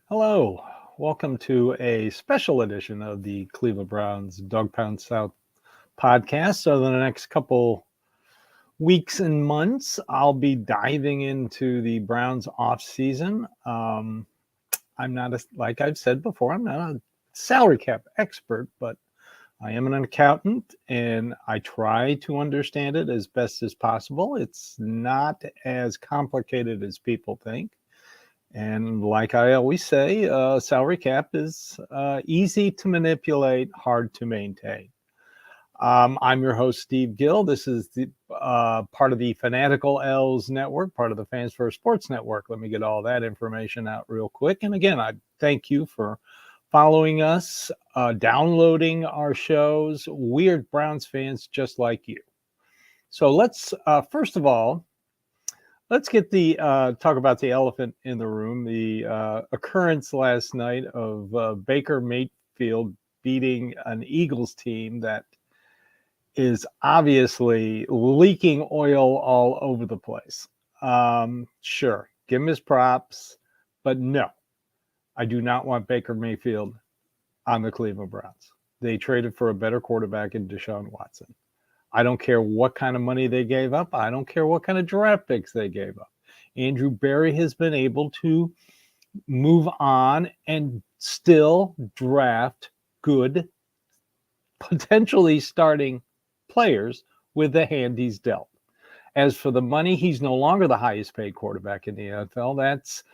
Hello, welcome to a special edition of the Cleveland Browns Dawgpound South podcast. So, the next couple weeks and months, I'll be diving into the Browns off season. I'm not like I've said before, I'm not a salary cap expert, but I am an accountant and I try to understand it as best as possible. It's not as complicated as people think. And like I always say, salary cap is easy to manipulate, hard to maintain. I'm your host, Steve Gill. This is the part of the Fanatical L's network, part of the Fans First Sports Network. Let me get all that information out real quick. And again, I thank you for following us, downloading our shows. We are Browns fans just like you. So let's, first of all, let's get the talk about the elephant in the room, the occurrence last night of Baker Mayfield beating an Eagles team that is obviously leaking oil all over the place. Sure, give him his props, but no, I do not want Baker Mayfield on the Cleveland Browns. They traded for a better quarterback in Deshaun Watson. I don't care what kind of money they gave up. I don't care what kind of draft picks they gave up. Andrew Berry has been able to move on and still draft good, potentially starting players with the hand he's dealt. As for the money, he's no longer the highest paid quarterback in the NFL. That's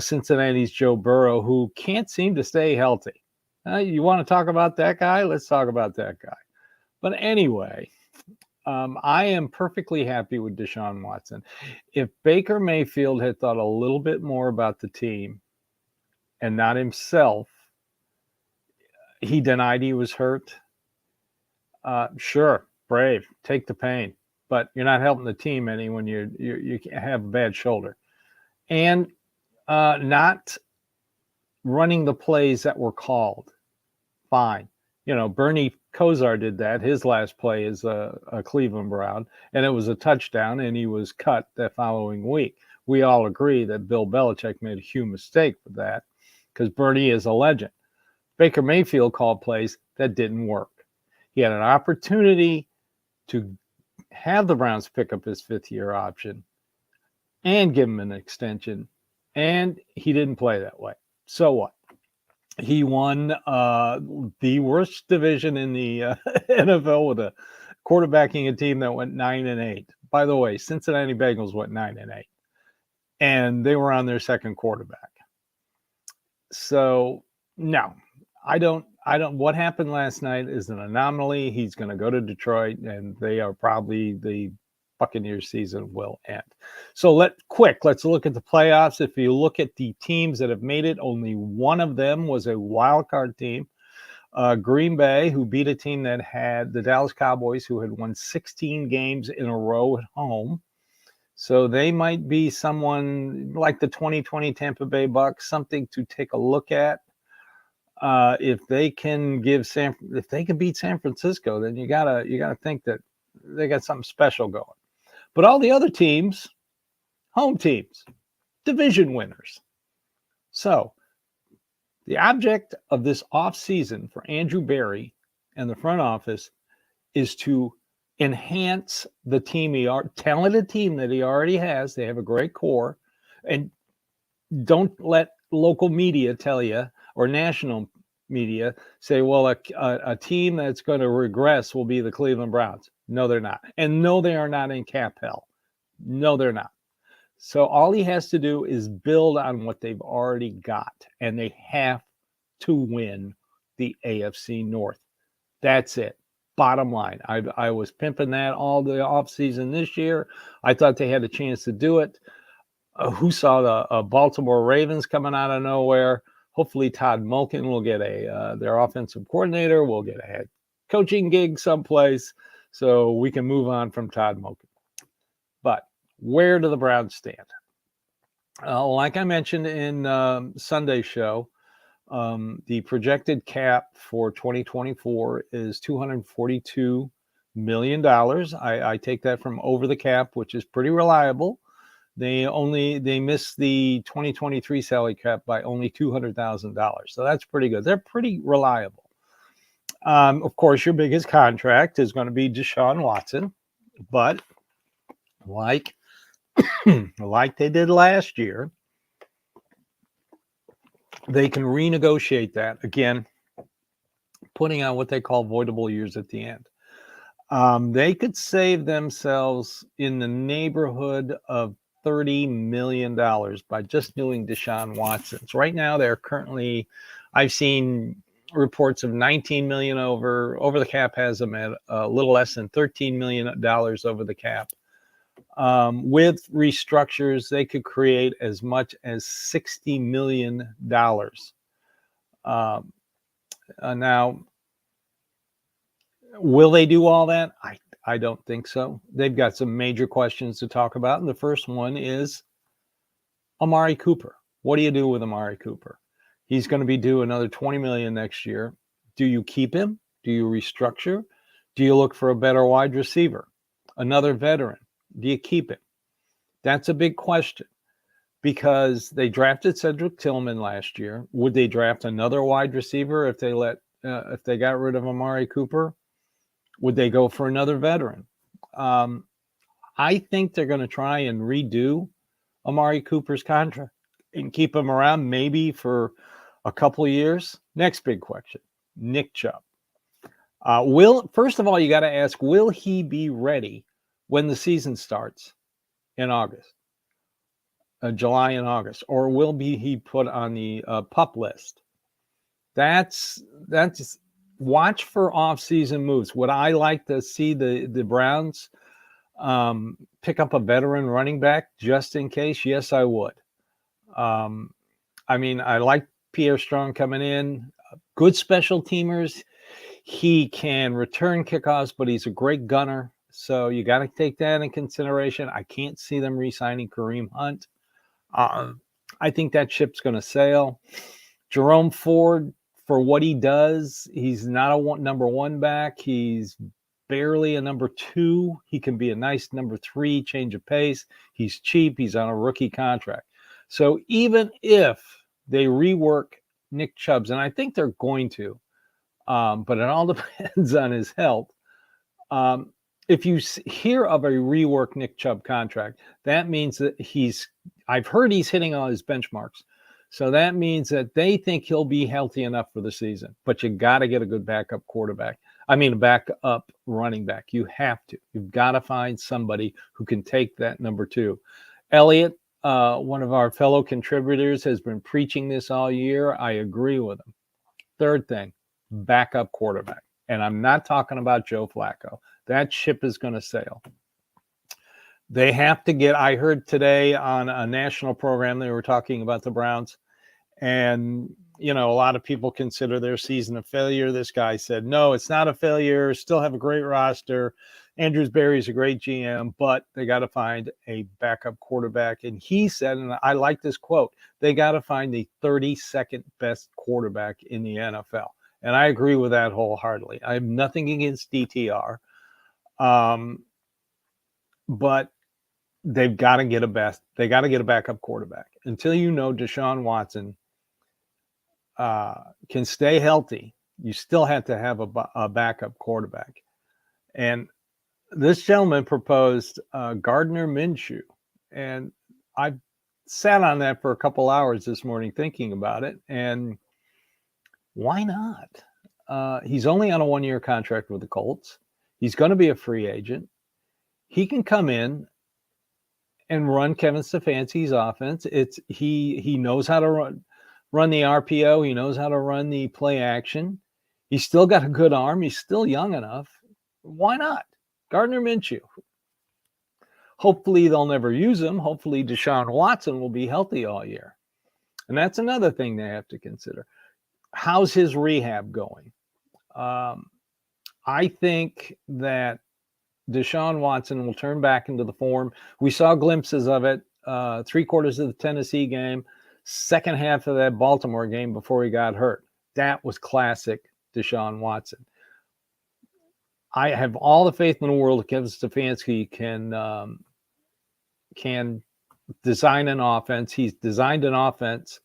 Cincinnati's Joe Burrow, who can't seem to stay healthy. You want to talk about that guy? Let's talk about that guy. But anyway, I am perfectly happy with Deshaun Watson. If Baker Mayfield had thought a little bit more about the team and not himself, he denied he was hurt. Sure, brave, take the pain, but you're not helping the team any when you have a bad shoulder, and not running the plays that were called. Fine. Bernie Kosar did that. His last play is a Cleveland Brown, and it was a touchdown, and he was cut that following week. We all agree that Bill Belichick made a huge mistake with that because Bernie is a legend. Baker Mayfield called plays that didn't work. He had an opportunity to have the Browns pick up his fifth-year option and give him an extension, and he didn't play that way. So what? He won the worst division in the NFL with a quarterbacking a team that went 9-8. By the way, Cincinnati Bengals went 9-8, and they were on their second quarterback. So no, I don't. What happened last night is an anomaly. He's going to go to Detroit, and they are probably the Buccaneers season will end. So let's look at the playoffs. If you look at the teams that have made it, only one of them was a wild card team. Green Bay, who beat a team that had the Dallas Cowboys, who had won 16 games in a row at home. So they might be someone like the 2020 Tampa Bay Bucks, something to take a look at. If they can beat San Francisco, then you gotta think that they got something special going. But all the other teams, home teams, division winners. So the object of this offseason for Andrew Berry and the front office is to enhance the talented team that he already has. They have a great core. And don't let local media tell you, or national media say, well, a team that's going to regress will be the Cleveland Browns. No, they're not. And no, they are not in cap hell. No, they're not. So all he has to do is build on what they've already got, and they have to win the AFC North. That's it. Bottom line. I was pimping that all the offseason this year. I thought they had a chance to do it. Who saw the Baltimore Ravens coming out of nowhere? Hopefully Todd Monken will get their offensive coordinator. We'll get a head coaching gig someplace so we can move on from Todd Monken. But where do the Browns stand? Like I mentioned in Sunday's show, the projected cap for 2024 is $242 million. I take that from Over the Cap, which is pretty reliable. They missed the 2023 salary cap by only $200,000. So that's pretty good. They're pretty reliable. Of course, your biggest contract is going to be Deshaun Watson, but like they did last year, they can renegotiate that again, putting on what they call voidable years at the end. They could save themselves in the neighborhood of $30 million by just doing Deshaun Watson's. Right now, they're currently, I've seen reports of $19 million over the cap, has them at a little less than $13 million over the cap. With restructures, they could create as much as $60 million. Now, will they do all that? I don't think so. They've got some major questions to talk about. And the first one is Amari Cooper. What do you do with Amari Cooper? He's going to be due another $20 million next year. Do you keep him? Do you restructure? Do you look for a better wide receiver? Another veteran? Do you keep him? That's a big question because they drafted Cedric Tillman last year. Would they draft another wide receiver if they got rid of Amari Cooper? Would they go for another veteran? I think they're going to try and redo Amari Cooper's contract and keep him around maybe for a couple of years. Next big question, Nick Chubb. First of all, you got to ask, will he be ready when the season starts in August, July and August, or will he put on the PUP list? That's watch for off-season moves. Would I like to see the Browns pick up a veteran running back just in case? Yes, I would. I mean, I like Pierre Strong coming in. Good special teamers. He can return kickoffs, but he's a great gunner. So you got to take that in consideration. I can't see them re-signing Kareem Hunt. I think that ship's going to sail. Jerome Ford, for what he does, he's not a number one back. He's barely a number two. He can be a nice number three, change of pace. He's cheap. He's on a rookie contract. So even if they rework Nick Chubb's, and I think they're going to, but it all depends on his health. If you hear of a rework Nick Chubb contract, that means that I've heard he's hitting all his benchmarks. So that means that they think he'll be healthy enough for the season. But you got to get a good backup running back. You have to. You've got to find somebody who can take that number two. Elliott, one of our fellow contributors, has been preaching this all year. I agree with him. Third thing, backup quarterback. And I'm not talking about Joe Flacco. That ship is going to sail. They have to get, I heard today on a national program, they were talking about the Browns. And, a lot of people consider their season a failure. This guy said, no, it's not a failure. Still have a great roster. Andrews Berry's a great GM, but they got to find a backup quarterback. And he said, and I like this quote, they got to find the 32nd best quarterback in the NFL. And I agree with that wholeheartedly. I have nothing against DTR. But they've got to get a backup quarterback. Until Deshaun Watson can stay healthy, you still have to have a backup quarterback. And this gentleman proposed Gardner Minshew. And I sat on that for a couple hours this morning thinking about it. And why not? He's only on a one-year contract with the Colts. He's going to be a free agent. He can come in and run Kevin Stefanski's offense. He knows how to run the RPO. He knows how to run the play action. He's still got a good arm. He's still young enough. Why not? Gardner Minshew. Hopefully they'll never use him. Hopefully Deshaun Watson will be healthy all year. And that's another thing they have to consider. How's his rehab going? I think that Deshaun Watson will turn back into the form. We saw glimpses of it, 3/4 of the Tennessee game, second half of that Baltimore game before he got hurt. That was classic Deshaun Watson. I have all the faith in the world that Kevin Stefanski can design an offense. He's designed an offense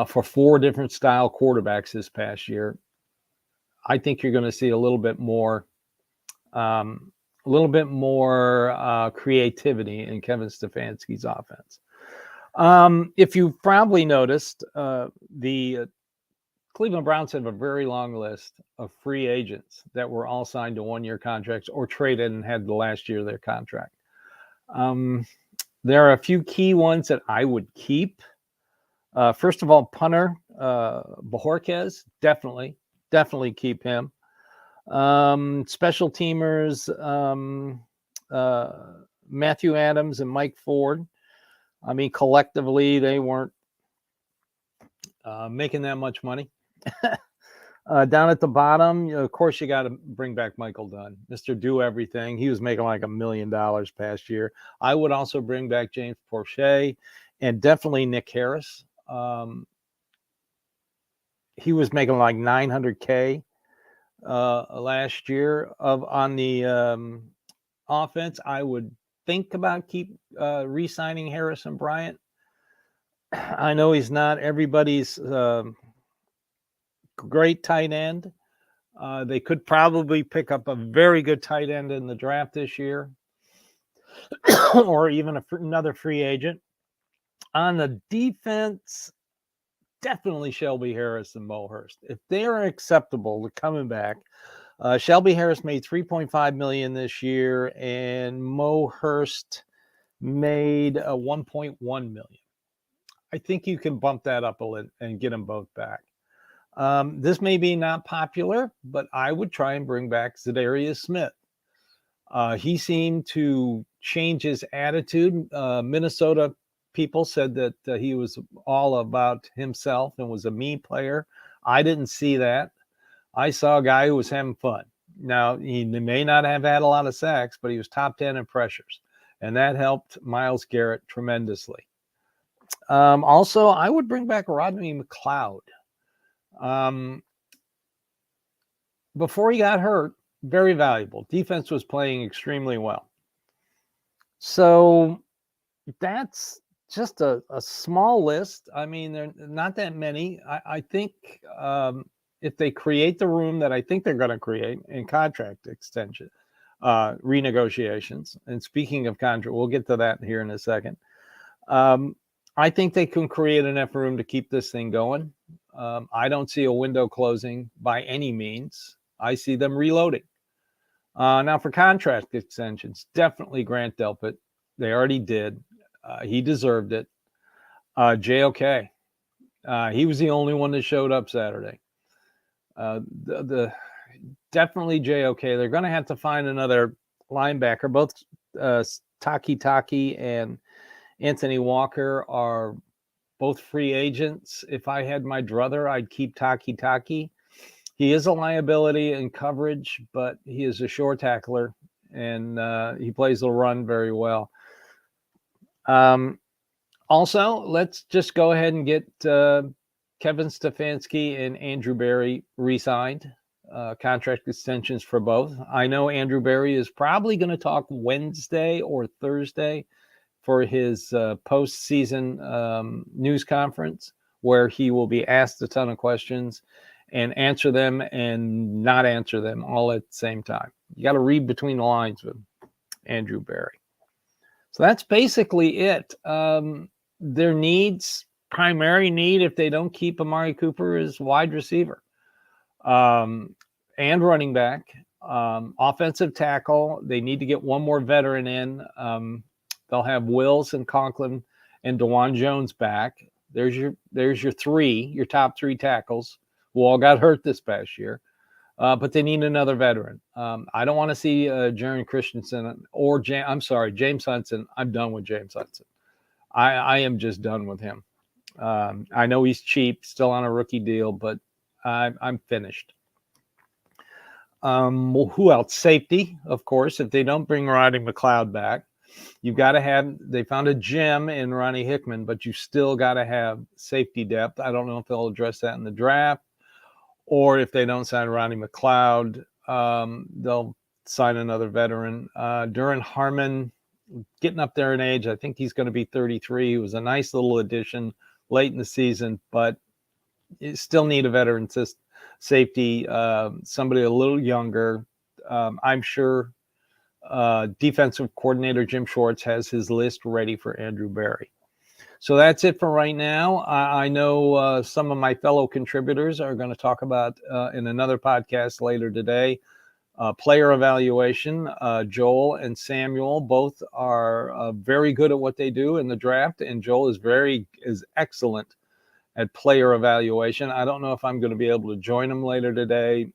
for 4 different style quarterbacks this past year. I think you're going to see a little bit more creativity in Kevin Stefanski's offense. If you probably noticed, the Cleveland Browns have a very long list of free agents that were all signed to 1-year contracts or traded and had the last year of their contract. There are a few key ones that I would keep. First of all, punter Bojorquez, definitely keep him. Special teamers Matthew Adams and Mike Ford. I mean, collectively, they weren't making that much money. Down at the bottom, of course, you got to bring back Michael Dunn, Mr. Do Everything. He was making like $1 million past year. I would also bring back James Proche and definitely Nick Harris. He was making like $900K last year on the offense. I would think about keep re-signing Harrison Bryant. I know he's not everybody's great tight end. They could probably pick up a very good tight end in the draft this year, or even another free agent. On the defense, definitely Shelby Harris and Mo Hurst. If they are acceptable to coming back, Shelby Harris made $3.5 million this year, and Mo Hurst made $1.1 million. I think you can bump that up a little and get them both back. This may be not popular, but I would try and bring back Zadarius Smith. He seemed to change his attitude. Minnesota people said that he was all about himself and was a me player. I didn't see that. I saw a guy who was having fun. Now, he may not have had a lot of sacks, but he was top 10 in pressures, and that helped Myles Garrett tremendously. Also, I would bring back Rodney McLeod. Before he got hurt, very valuable. Defense was playing extremely well. So that's just a small list. I mean, there are not that many. I think if they create the room that I think they're going to create in contract extension, renegotiations, and speaking of contract, we'll get to that here in a second. I think they can create enough room to keep this thing going. I don't see a window closing by any means. I see them reloading. Now for contract extensions, definitely Grant Delpit. They already did. He deserved it. JOK. He was the only one that showed up Saturday. Definitely JOK. They're going to have to find another linebacker. Both Taki and Anthony Walker are both free agents. If I had my druther, I'd keep Taki. He is a liability in coverage, but he is a short tackler, and he plays the run very well. Also, let's just go ahead and get Kevin Stefanski and Andrew Berry re-signed. Contract extensions for both. I know Andrew Berry is probably going to talk Wednesday or Thursday for his postseason news conference, where he will be asked a ton of questions and answer them and not answer them all at the same time. You got to read between the lines with Andrew Berry. So that's basically it. Their primary need, if they don't keep Amari Cooper, is wide receiver and running back. Offensive tackle, they need to get one more veteran in. They'll have Wills and Conklin and DeJuan Jones back. There's your your top 3 tackles who all got hurt this past year. But they need another veteran. I don't want to see Jaron Christensen or James Hudson. I'm done with James Hudson. I am just done with him. I know he's cheap, still on a rookie deal, but I'm finished. Who else? Safety, of course. If they don't bring Rodney McLeod back, you've got to have. They found a gem in Ronnie Hickman, but you still got to have safety depth. I don't know if they'll address that in the draft, or if they don't sign Rodney McLeod, they'll sign another veteran. Duran Harmon, getting up there in age. I think he's going to be 33. He was a nice little addition late in the season, but you still need a veteran safety, somebody a little younger. I'm sure defensive coordinator Jim Schwartz has his list ready for Andrew Berry. So that's it for right now. I know some of my fellow contributors are going to talk about in another podcast later today, player evaluation. Joel and Samuel both are very good at what they do in the draft, and Joel is excellent at player evaluation. I don't know if I'm going to be able to join them later today.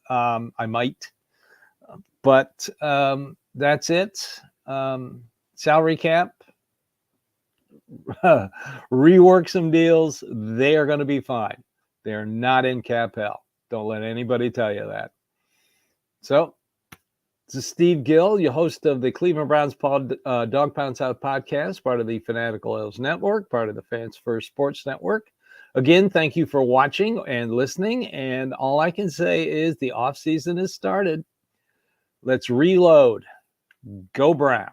I might, but that's it. Salary cap. Rework some deals. They are going to be fine. They're not in cap hell. Don't let anybody tell you that. So, this is Steve Gill, your host of the Cleveland Browns Dawgpound South podcast, part of the Fanatical Elves Network, part of the Fans First Sports Network. Again, thank you for watching and listening. And all I can say is the offseason has started. Let's reload. Go Browns.